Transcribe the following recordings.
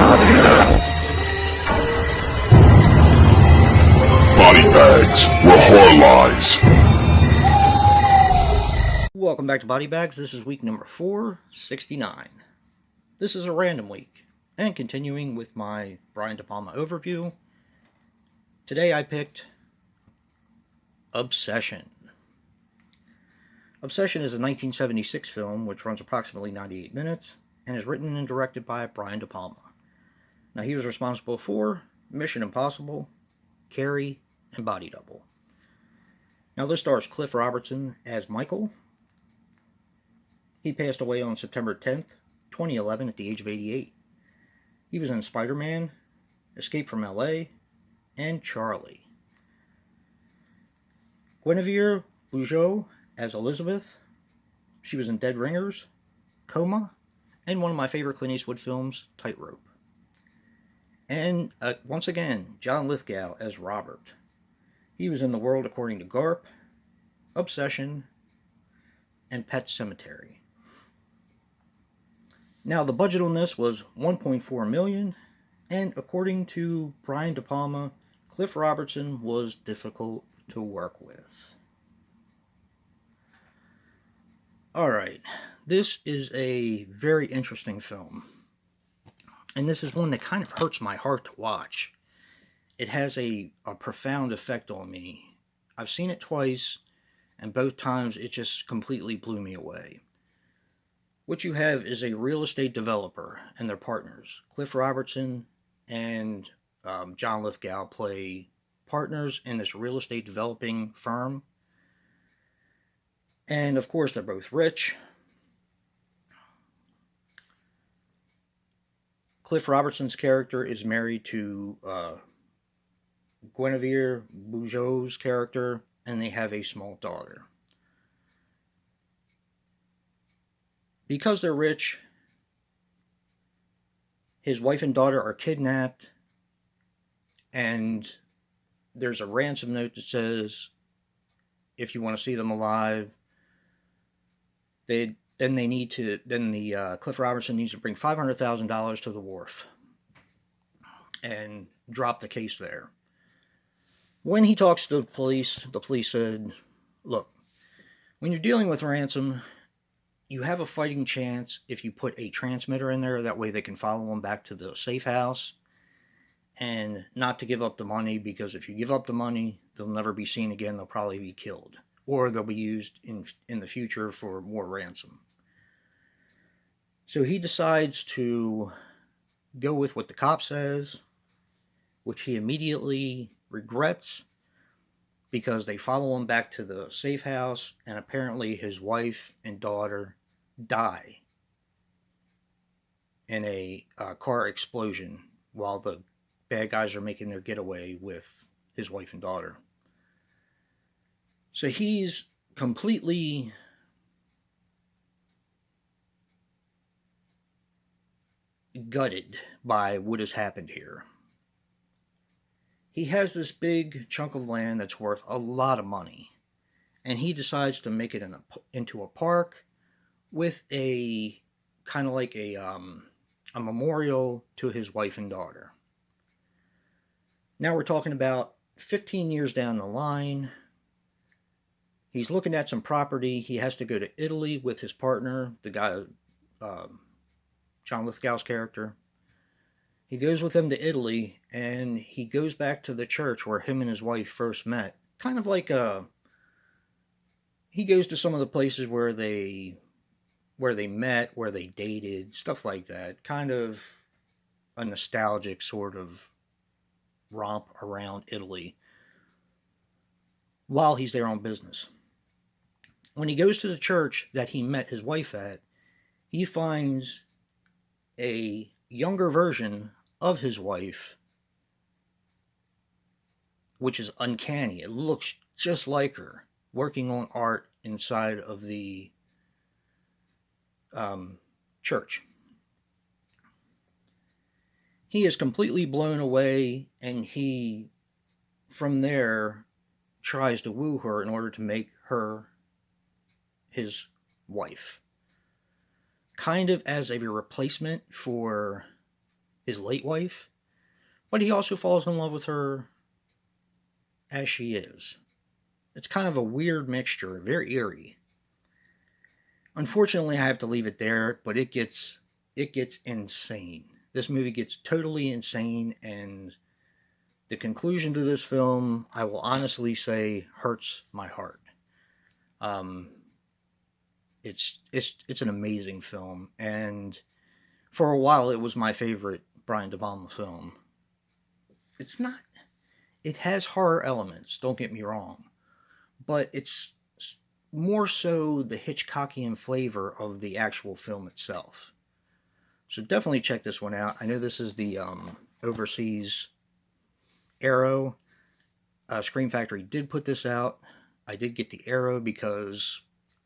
Body bags where horror lies. Welcome back to Body Bags. This is week number 469. This is a random week, and continuing with my Brian De Palma overview, today I picked Obsession. Obsession is a 1976 film which runs approximately 98 minutes and is written and directed by Brian De Palma. Now, he was responsible for Mission Impossible, Carrie, and Body Double. Now, this stars Cliff Robertson as Michael. He passed away on September 10th, 2011 at the age of 88. He was in Spider-Man, Escape from LA, and Charlie. Guinevere Bujold as Elizabeth. She was in Dead Ringers, Coma, and one of my favorite Clint Eastwood films, Tightrope. And once again, John Lithgow as Robert. He was in The World According to Garp, Obsession, and Pet Sematary. Now, the budget on this was $1.4 million, and according to Brian De Palma, Cliff Robertson was difficult to work with. Alright, this is a very interesting film, and this is one that kind of hurts my heart to watch. It has a profound effect on me. I've seen it twice, and both times it just completely blew me away. What you have is a real estate developer and their partners. Cliff Robertson and John Lithgow play partners in this real estate developing firm. And of course, they're both rich. Cliff Robertson's character is married to Guinevere Bujold's character, and they have a small daughter. Because they're rich, his wife and daughter are kidnapped, and there's a ransom note that says, if you want to see them alive, Cliff Robertson needs to bring $500,000 to the wharf and drop the case there. When he talks to the police said, look, when you're dealing with ransom, you have a fighting chance if you put a transmitter in there. That way they can follow them back to the safe house, and not to give up the money, because if you give up the money, they'll never be seen again. They'll probably be killed, or they'll be used in the future for more ransom. So he decides to go with what the cop says, which he immediately regrets, because they follow him back to the safe house, and apparently his wife and daughter die in a car explosion while the bad guys are making their getaway with his wife and daughter. So he's completely gutted by what has happened here. He has this big chunk of land that's worth a lot of money, and he decides to make it into a park with a kind of like a memorial to his wife and daughter. Now we're talking about 15 years down the line. He's looking at some property. He has to go to Italy with his partner, the guy, John Lithgow's character. He goes with him to Italy, and he goes back to the church where him and his wife first met. Kind of like he goes to some of the places where they met, where they dated, stuff like that. Kind of a nostalgic sort of romp around Italy while he's there on business. When he goes to the church that he met his wife at, he finds a younger version of his wife, which is uncanny. It looks just like her, working on art inside of the church. He is completely blown away, and he, from there, tries to woo her in order to make her his wife. Kind of as a replacement for his late wife, but he also falls in love with her as she is. It's kind of a weird mixture, very eerie. Unfortunately, I have to leave it there, but it gets insane. This movie gets totally insane, and the conclusion to this film, I will honestly say, hurts my heart. Um, it's an amazing film, and for a while it was my favorite Brian De Palma film. It's not. It has horror elements. Don't get me wrong, but it's more so the Hitchcockian flavor of the actual film itself. So definitely check this one out. I know this is the overseas Arrow. Scream Factory did put this out. I did get the Arrow because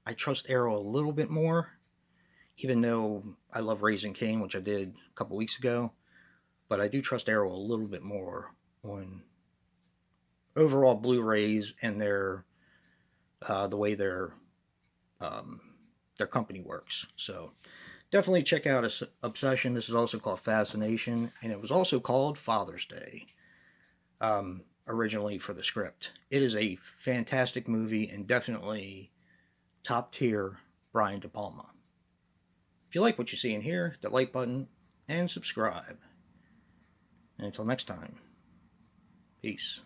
I trust Arrow a little bit more, even though I love Raising Cain, which I did a couple weeks ago. But I do trust Arrow a little bit more on overall Blu-rays and the way um, their company works. So definitely check out Obsession. This is also called Fascination, and it was also called Father's Day. Originally for the script. It is a fantastic movie and definitely top tier Brian De Palma. If you like what you see in here, hit the like button and subscribe. And until next time, peace.